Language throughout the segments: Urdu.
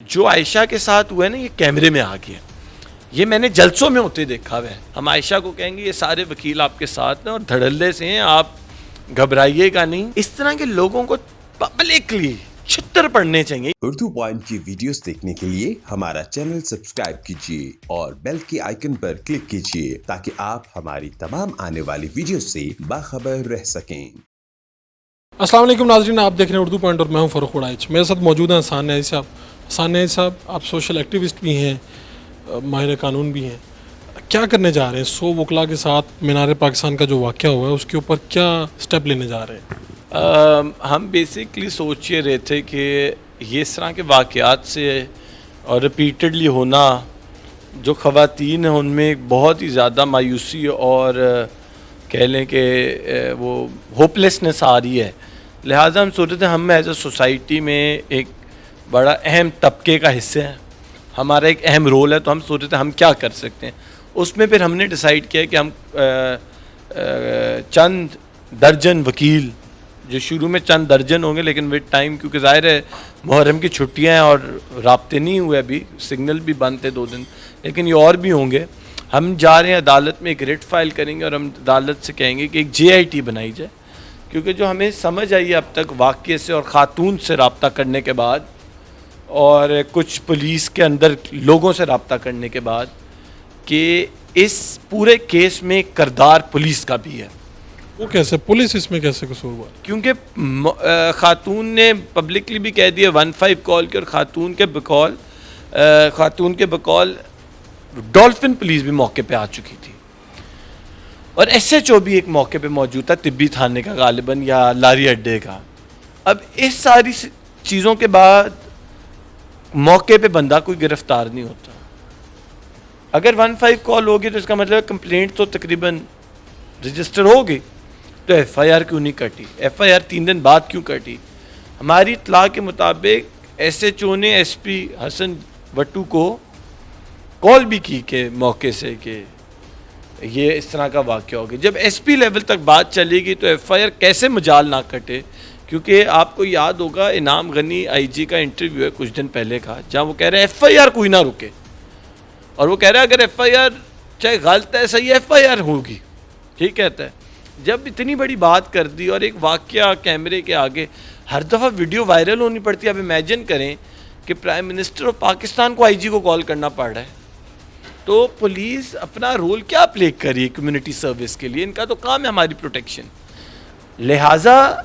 جو عائشہ کے ساتھ ہوا ہے نا یہ کیمرے میں آ گیا. یہ میں نے جلسوں میں ہوتے دیکھا ہوا ہے. ہم عائشہ کو کہیں گے یہ سارے وکیل آپ کے ساتھ ہیں اور دھڑلے سے ہیں, آپ گھبرائیے گا نہیں. اس طرح کے لوگوں کو پبلکلی چھتر پڑنے چاہیے. اردو پوائنٹ کی ویڈیوز دیکھنے کے لیے ہمارا چینل سبسکرائب کیجیے اور بیل کے آئیکن پر کلک کیجیے تاکہ آپ ہماری تمام آنے والی ویڈیوز سے باخبر رہ سکیں. السلام علیکم ناظرین, آپ دیکھ رہے ہیں اردو پوائنٹ اور میں ہوں فروخ وڑائچ. میرے ساتھ موجود ہیں حسان نیازی صاحب. حسان نیازی صاحب آپ سوشل ایکٹیوسٹ بھی ہیں, ماہر قانون بھی ہیں. کیا کرنے جا رہے ہیں 100 وکلا کے ساتھ مینار پاکستان کا جو واقعہ ہوا ہے اس کے اوپر کیا سٹیپ لینے جا رہے ہیں؟ ہم بیسکلی سوچ یہ رہے تھے کہ یہ اس طرح کے واقعات سے اور ریپیٹڈلی ہونا, جو خواتین ہیں ان میں ایک بہت ہی زیادہ مایوسی اور کہہ لیں کہ وہ ہوپلیسنس آ رہی ہے. لہٰذا ہم سوچ رہے تھے ہم ایز اے سوسائٹی میں ایک بڑا اہم طبقے کا حصہ ہیں, ہمارا ایک اہم رول ہے, تو ہم سوچ رہے تھے ہم کیا کر سکتے ہیں. اس میں پھر ہم نے ڈیسائیڈ کیا کہ ہم چند درجن وکیل, جو شروع میں چند درجن ہوں گے لیکن وتھ ٹائم, کیونکہ ظاہر ہے محرم کی چھٹیاں ہیں اور رابطے نہیں ہوئے, ابھی سگنل بھی بند تھے 2 دن, لیکن یہ اور بھی ہوں گے. ہم جا رہے ہیں عدالت میں ایک ریٹ فائل کریں گے اور ہم عدالت سے کہیں گے کہ ایک JIT بنائی جائے, کیونکہ جو ہمیں سمجھ آئی ہے اب تک واقعے سے اور خاتون سے رابطہ کرنے کے بعد اور کچھ پولیس کے اندر لوگوں سے رابطہ کرنے کے بعد, کہ اس پورے کیس میں کردار پولیس کا بھی ہے. وہ کیسے پولیس اس میں کیسے قصور ہوا؟ کیونکہ خاتون نے پبلکلی بھی کہہ دیا 15 کال کی, اور خاتون کے بقول ڈولفن پولیس بھی موقع پہ آ چکی تھی, اور SHO بھی ایک موقع پہ موجود تھا, طبی تھانے کا غالباً یا لاری اڈے کا. اب اس ساری چیزوں کے بعد موقع پہ بندہ کوئی گرفتار نہیں ہوتا. اگر 15 کال ہوگی تو اس کا مطلب کمپلینٹ تو تقریباً رجسٹر ہوگی, تو FIR کیوں نہیں کٹی؟ FIR 3 دن بعد کیوں کٹی؟ ہماری اطلاع کے مطابق SHO نے SP حسن وٹو کو کال بھی کی کہ موقع سے کہ یہ اس طرح کا واقعہ ہوگا. جب SP لیول تک بات چلے گی تو FIR کیسے مجال نہ کٹے؟ کیونکہ آپ کو یاد ہوگا انعام غنی IG کا انٹرویو ہے کچھ دن پہلے کا, جہاں وہ کہہ رہے ہیں FIR کوئی نہ رکے, اور وہ کہہ رہا ہے اگر FIR چاہے غلط ہے صحیح FIR ہوگی, ٹھیک کہتا ہے. جب اتنی بڑی بات کر دی اور ایک واقعہ کیمرے کے آگے ہر دفعہ ویڈیو وائرل ہونی پڑتی ہے. اب امیجن کریں کہ پرائم منسٹر آف پاکستان کو IG کو کال کرنا پڑ رہا ہے, تو پولیس اپنا رول کیا پلے کری ہے کمیونٹی سروس کے لیے؟ ان کا تو کام ہے ہماری پروٹیکشن. لہٰذا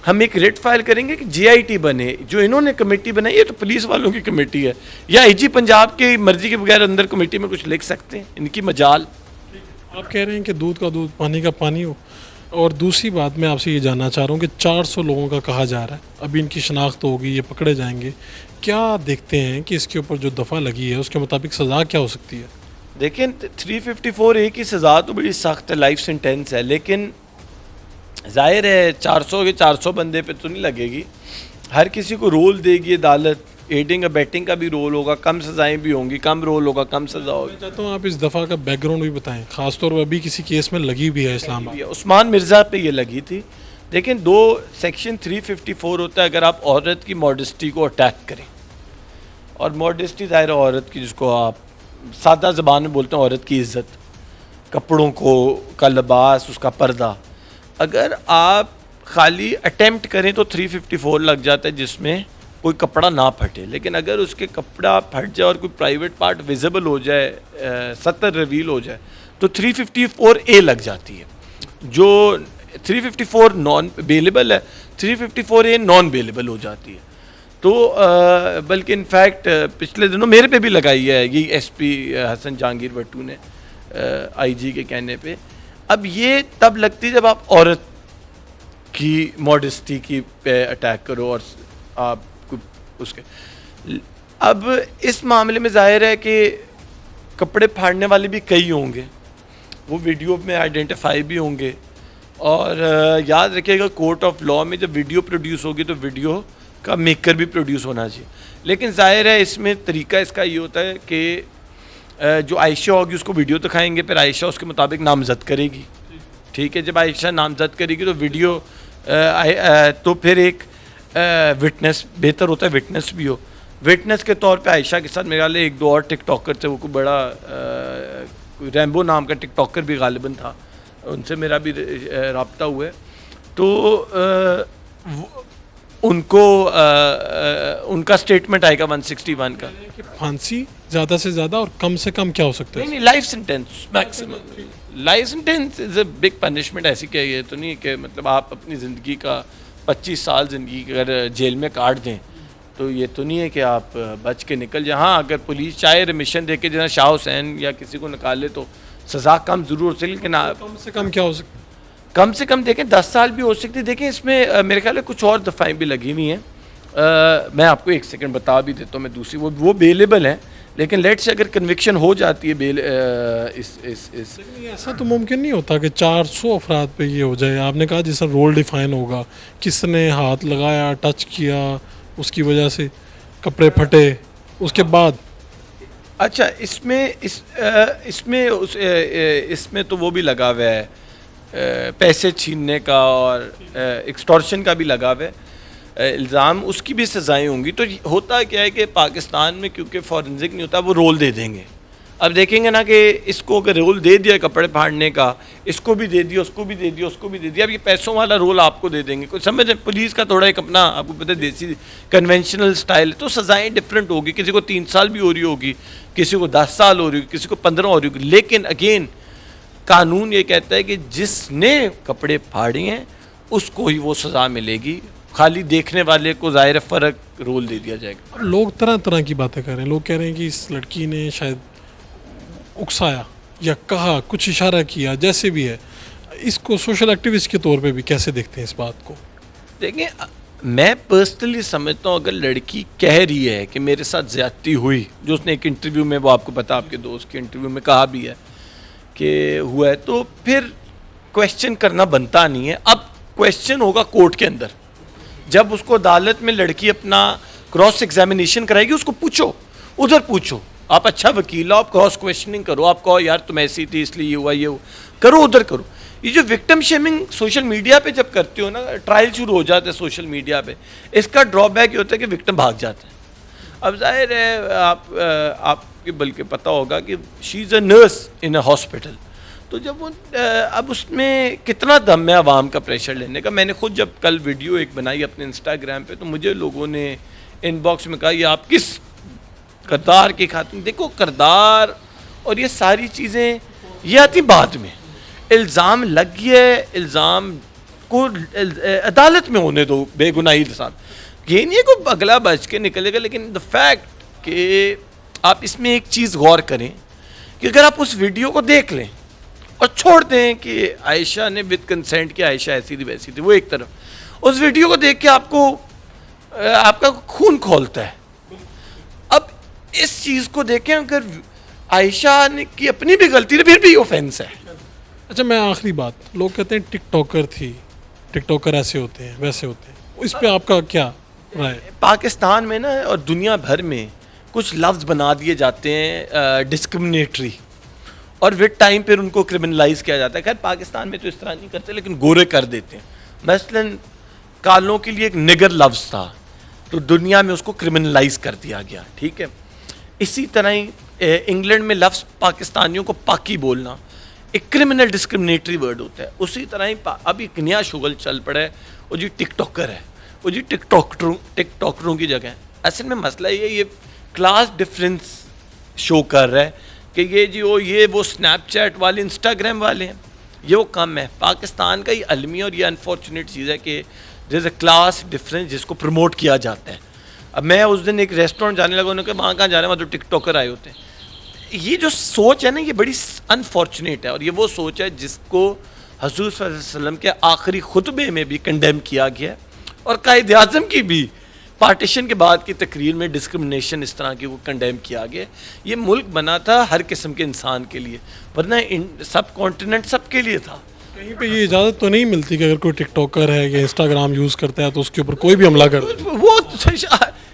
ہم ایک ریٹ فائل کریں گے کہ JIT بنے. جو انہوں نے کمیٹی بنائی ہے تو پولیس والوں کی کمیٹی ہے, یا IG پنجاب کی مرضی کے بغیر اندر کمیٹی میں کچھ لکھ سکتے ہیں, ان کی مجال. آپ کہہ رہے ہیں کہ دودھ کا دودھ پانی کا پانی ہو. اور دوسری بات میں آپ سے یہ جاننا چاہ رہا ہوں کہ 400 لوگوں کا کہا جا رہا ہے, ابھی ان کی شناخت ہوگی, یہ پکڑے جائیں گے. کیا دیکھتے ہیں کہ اس کے اوپر جو دفعہ لگی ہے اس کے مطابق سزا کیا ہو سکتی ہے؟ دیکھیں 354A کی سزا تو بڑی سخت ہے, لائف سینٹینس ہے, لیکن ظاہر ہے 400 کے 400 بندے پہ تو نہیں لگے گی. ہر کسی کو رول دے گی عدالت, ایڈنگ اور بیٹنگ کا بھی رول ہوگا, کم سزائیں بھی ہوں گی, کم رول ہوگا, کم سزا ہوگی. میں چاہتا ہوں آپ اس دفعہ کا بیک گراؤنڈ بھی بتائیں, خاص طور پر ابھی کسی کیس میں لگی بھی ہے اسلام آباد. عثمان مرزا پہ یہ لگی تھی. لیکن 2 سیکشن 354 ہوتا ہے اگر آپ عورت کی ماڈسٹی کو اٹیک کریں, اور ماڈسٹی ظاہر عورت کی, جس کو آپ سادہ زبان میں بولتے ہیں عورت کی عزت, کپڑوں کا لباس, اس کا پردہ, اگر آپ خالی اٹیمپٹ کریں تو 354 لگ جاتا ہے جس میں کوئی کپڑا نہ پھٹے. لیکن اگر اس کے کپڑا پھٹ جائے اور کوئی پرائیویٹ پارٹ ویزیبل ہو جائے, سطر ریویل ہو جائے, تو 354A لگ جاتی ہے. جو 354 نان بیلیبل ہے, 354A نان بیلیبل ہو جاتی ہے. تو بلکہ انفیکٹ پچھلے دنوں میرے پہ بھی لگائی ہے یہ SP حسن جہانگیر وٹو نے IG کے کہنے پہ. اب یہ تب لگتی ہے جب آپ عورت کی ماڈسٹی کی پہ اٹیک کرو اور آپ کو اس کے. اب اس معاملے میں ظاہر ہے کہ کپڑے پھاڑنے والے بھی کئی ہوں گے, وہ ویڈیو میں آئیڈینٹیفائی بھی ہوں گے, اور یاد رکھیے گا کورٹ آف لاء میں جب ویڈیو پروڈیوس ہوگی تو ویڈیو کا میکر بھی پروڈیوس ہونا چاہیے. لیکن ظاہر ہے اس میں طریقہ اس کا یہ ہوتا ہے کہ جو عائشہ ہوگی اس کو ویڈیو دکھائیں گے, پھر عائشہ اس کے مطابق نامزد کرے گی, ٹھیک ہے. جب عائشہ نامزد کرے گی تو ویڈیو تو پھر ایک وٹنس, بہتر ہوتا ہے وٹنس بھی ہو, وٹنس کے طور پہ عائشہ کے ساتھ میرے خیال ہے ایک دو اور ٹک ٹاکر تھے, وہ کوئی بڑا ریمبو نام کا ٹک ٹاکر بھی غالباً تھا, ان سے میرا بھی رابطہ ہوا ہے. تو ان کو ان کا اسٹیٹمنٹ آئے گا 161 کا کہ پھانسی زیادہ سے زیادہ اور کم سے کم کیا ہو سکتا ہے؟ نہیں, life sentence maximum. Life sentence is a big punishment. ایسی کہ یہ تو نہیں کہ مطلب آپ اپنی زندگی کا 25 سال زندگی اگر جیل میں کاٹ دیں تو یہ تو نہیں ہے کہ آپ بچ کے نکل جائیں. ہاں اگر پولیس چاہے ریمیشن دے کے جیسا شاہ حسین یا کسی کو نکالے تو سزا کم ضرور ہو سکتی, لیکن کم سے کم کیا ہو سکتا ہے؟ کم سے کم دیکھیں 10 سال بھی ہو سکتی. دیکھیں اس میں میرے خیال ہے کچھ اور دفعیں بھی لگی ہوئی ہیں. میں آپ کو ایک سیکنڈ بتا بھی دیتا ہوں, میں دوسری وہ بیلیبل ہیں, لیکن لیٹ سے اگر کنوکشن ہو جاتی ہے بیل ایسا تو ممکن نہیں ہوتا کہ 400 افراد پہ یہ ہو جائے. آپ نے کہا جیسا رول ڈیفائن ہوگا, کس نے ہاتھ لگایا, ٹچ کیا, اس کی وجہ سے کپڑے پھٹے, اس کے بعد. اچھا اس میں تو وہ بھی لگا ہوا ہے, پیسے چھیننے کا اور ایکسٹورشن کا بھی لگا ہوا ہے الزام, اس کی بھی سزائیں ہوں گی. تو ہوتا کیا ہے کہ پاکستان میں کیونکہ فورنزک نہیں ہوتا, وہ رول دے دیں گے. اب دیکھیں گے نا کہ اس کو اگر رول دے دیا کپڑے پھاڑنے کا, اس کو بھی دے دیا, اس کو بھی دے دیا, اس کو بھی دے دیا, اب یہ پیسوں والا رول آپ کو دے دیں گے. کوئی سمجھ, پولیس کا تھوڑا ایک اپنا آپ کو پتہ دیسی کنونشنل سٹائل, تو سزائیں ڈفرینٹ ہوگی. کسی کو 3 سال بھی ہو رہی ہوگی, کسی کو 10 سال ہو رہی ہوگی, کسی کو 15 ہو رہی ہوگی. لیکن اگین قانون یہ کہتا ہے کہ جس نے کپڑے پھاڑے ہیں اس کو ہی وہ سزا ملے گی, خالی دیکھنے والے کو ظاہر فرق رول دے دیا جائے گا. اب لوگ طرح طرح کی باتیں کر رہے ہیں. لوگ کہہ رہے ہیں کہ اس لڑکی نے شاید اکسایا یا کہا, کچھ اشارہ کیا, جیسے بھی ہے. اس کو سوشل ایکٹیوسٹ کے طور پہ بھی کیسے دیکھتے ہیں اس بات کو؟ دیکھیں, میں پرسنلی سمجھتا ہوں اگر لڑکی کہہ رہی ہے کہ میرے ساتھ زیادتی ہوئی, جو اس نے ایک انٹرویو میں, وہ آپ کو پتا آپ کے دوست کے انٹرویو میں کہا بھی ہے کہ ہوا ہے, تو پھر کویشچن کرنا بنتا نہیں ہے. اب کویشچن ہوگا کورٹ کے اندر, جب اس کو عدالت میں لڑکی اپنا کراس ایگزامینیشن کرائے گی, اس کو پوچھو, ادھر پوچھو. آپ اچھا وکیل ہو, آپ کراس کویشچننگ کرو, آپ کہو یار تم ایسی تھی اس لیے یہ ہوا, یہ ہوا, کرو, ادھر کرو. یہ جو وکٹم شیمنگ سوشل میڈیا پہ جب کرتے ہو نا, ٹرائل شروع ہو جاتے ہیں سوشل میڈیا پہ, اس کا ڈرا بیک یہ ہوتا ہے کہ وکٹم بھاگ جاتے ہیں. اب ظاہر ہے آپ کے بلکہ پتہ ہوگا کہ شی از اے نرس ان اے ہاسپٹل, تو جب وہ اب اس میں کتنا دم ہے عوام کا پریشر لینے کا. میں نے خود جب کل ویڈیو ایک بنائی اپنے انسٹاگرام پہ, تو مجھے لوگوں نے ان باکس میں کہا یہ آپ کس کردار کی خاطر. دیکھو کردار اور یہ ساری چیزیں یہ آتی بعد میں. الزام لگ گیا ہے, الزام کو عدالت میں ہونے دو بے گناہی کے ساتھ. یہ نہیں ہے کوئی اگلا بچ کے نکلے گا, لیکن دا فیکٹ کہ آپ اس میں ایک چیز غور کریں کہ اگر آپ اس ویڈیو کو دیکھ لیں اور چھوڑ دیں کہ عائشہ نے ود کنسینٹ کیا, عائشہ ایسی تھی ویسی تھی, وہ ایک طرف, اس ویڈیو کو دیکھ کے آپ کو آپ کا خون کھولتا ہے. اب اس چیز کو دیکھیں, اگر عائشہ نے کی اپنی بھی غلطی ہے پھر بھی اوفینس ہے. اچھا, میں آخری بات, لوگ کہتے ہیں ٹک ٹاکر تھی, ٹک ٹاکر ایسے ہوتے ہیں ویسے ہوتے ہیں, اس پہ آپ کا کیا رائے؟ پاکستان میں نا اور دنیا بھر میں کچھ لفظ بنا دیے جاتے ہیں ڈسکرمنیٹری, اور وتھ ٹائم پھر ان کو کرمنلائز کیا جاتا ہے. خیر پاکستان میں تو اس طرح نہیں کرتے, لیکن گورے کر دیتے ہیں. مثلاً کالوں کے لیے ایک نگر لفظ تھا, تو دنیا میں اس کو کرمنلائز کر دیا گیا, ٹھیک ہے. اسی طرح ہی انگلینڈ میں لفظ پاکستانیوں کو پاکی بولنا ایک کرمنل ڈسکرمنیٹری ورڈ ہوتا ہے. اسی طرح ہی اب ایک نیا شغل چل پڑا ہے, وہ جی ٹک ٹاکر ہے, وہ جی ٹک ٹاکروں کی جگہ ہے. اصل میں مسئلہ یہ کلاس ڈفرینس شو کر رہا ہے کہ یہ جی وہ سنیپ چیٹ والے, انسٹاگرام والے ہیں, یہ وہ کم ہے. پاکستان کا یہ المیہ اور یہ انفارچونیٹ چیز ہے کہ دیر از اے کلاس ڈفرینس جس کو پروموٹ کیا جاتا ہے. اب میں اس دن ایک ریسٹورینٹ جانے لگا, انہوں نے کہا وہاں کہاں جا رہے ہیں, وہاں تو ٹک ٹاکر آئے ہوتے ہیں. یہ جو سوچ ہے نا, یہ بڑی انفارچونیٹ ہے, اور یہ وہ سوچ ہے جس کو حضور صلی اللہ علیہ وسلم کے آخری خطبے میں بھی کنڈیم کیا گیا ہے, اور قائد اعظم کی بھی پارٹیشن کے بعد کی تقریر میں ڈسکرمنیشن اس طرح کی وہ کنڈیم کیا گیا. یہ ملک بنا تھا ہر قسم کے انسان کے لیے, ورنہ سب کانٹیننٹ سب کے لیے تھا. کہیں پہ یہ اجازت تو نہیں ملتی کہ اگر کوئی ٹک ٹاکر ہے یا انسٹاگرام یوز کرتا ہے تو اس کے اوپر کوئی بھی حملہ کر وہ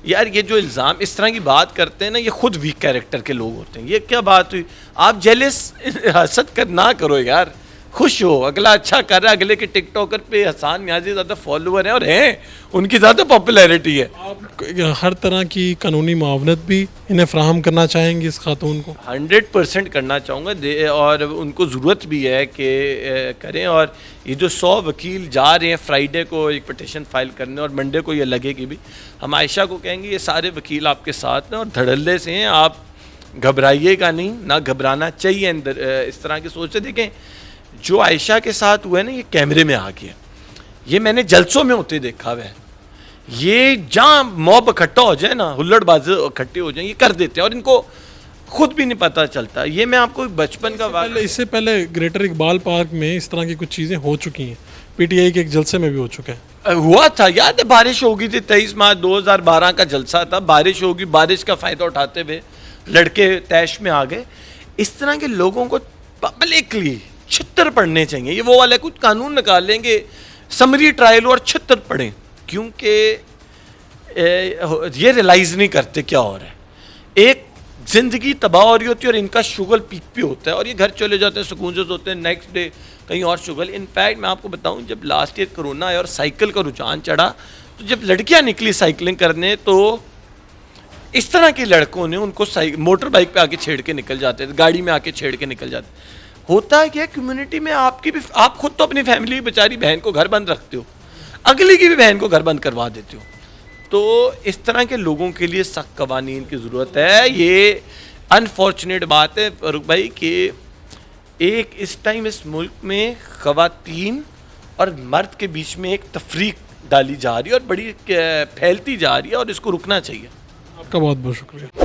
یار یہ جو الزام اس طرح کی بات کرتے ہیں نا, یہ خود ویک کیریکٹر کے لوگ ہوتے ہیں. یہ کیا بات ہوئی, آپ جیلس حسد نہ کرو یار, خوش ہو, اگلا اچھا کر رہا ہے, اگلے کے ٹک ٹاکر پہ حسان نیازی زیادہ فالوور ہیں اور ہیں, ان کی زیادہ پاپولیرٹی ہے. آپ ہر طرح کی قانونی معاونت بھی انہیں فراہم کرنا چاہیں گے اس خاتون کو؟ 100% کرنا چاہوں گا, اور ان کو ضرورت بھی ہے کہ کریں. اور یہ جو 100 وکیل جا رہے ہیں فرائیڈے کو ایک پٹیشن فائل کرنے, اور منڈے کو یہ لگے گی بھی, ہم عائشہ کو کہیں گے یہ سارے وکیل آپ کے ساتھ ہیں اور دھڑلے سے ہیں, آپ گھبرائیے گا نہیں, نہ گھبرانا چاہیے. اندر اس طرح کی سوچ سے دیکھیں جو عائشہ کے ساتھ ہوا ہے نا, یہ کیمرے میں آ گیا, یہ میں نے جلسوں میں ہوتے دیکھا ہوا ہے. یہ جہاں موب اکٹھا ہو جائے نا, ہلڑ باز اکٹھے ہو جائیں, یہ کر دیتے ہیں اور ان کو خود بھی نہیں پتہ چلتا. یہ میں آپ کو بچپن کا اس سے پہلے گریٹر اقبال پارک میں اس طرح کی کچھ چیزیں ہو چکی ہیں, پی ٹی آئی کے ایک جلسے میں بھی ہو چکا ہے. ہوا تھا, یاد ہے بارش ہو گئی تھی 23 مارچ 2012 کا جلسہ تھا, بارش ہوگی, بارش کا فائدہ اٹھاتے ہوئے لڑکے تیش میں آ گئے. اس طرح کے لوگوں کو پبلکلی چھتر پڑھنے چاہیے. یہ وہ والے کچھ قانون نکال لیں گے, سمری ٹرائل اور چھتر پڑھیں, کیونکہ یہ ریلائز نہیں کرتے کیا ہو رہا ہے. ایک زندگی تباہ ہو رہی ہوتی ہے اور ان کا شغل پیک پہ ہوتا ہے, اور یہ گھر چلے جاتے ہیں, سکون سے ہوتے ہیں, نیکسٹ ڈے کہیں اور شغل. انفیکٹ میں آپ کو بتاؤں, جب لاسٹ ایئر کرونا آیا اور سائیکل کا رجحان چڑھا, تو جب لڑکیاں نکلی سائیکلنگ کرنے, تو اس طرح کے لڑکوں نے ان کو موٹر بائک پہ آ کے چھیڑ کے نکل جاتے تھے, گاڑی میں آ کے چھیڑ کے نکل جاتے. ہوتا ہے کہ کمیونٹی میں آپ کی بھی, آپ خود تو اپنی فیملی بیچاری بہن کو گھر بند رکھتے ہو, اگلی کی بھی بہن کو گھر بند کروا دیتے ہو. تو اس طرح کے لوگوں کے لیے سخت قوانین کی ضرورت ہے. یہ انفارچونیٹ بات ہے فاروق بھائی کہ ایک اس ٹائم اس ملک میں خواتین اور مرد کے بیچ میں ایک تفریق ڈالی جا رہی ہے اور بڑی پھیلتی جا رہی ہے, اور اس کو رکنا چاہیے. آپ کا بہت بہت شکریہ.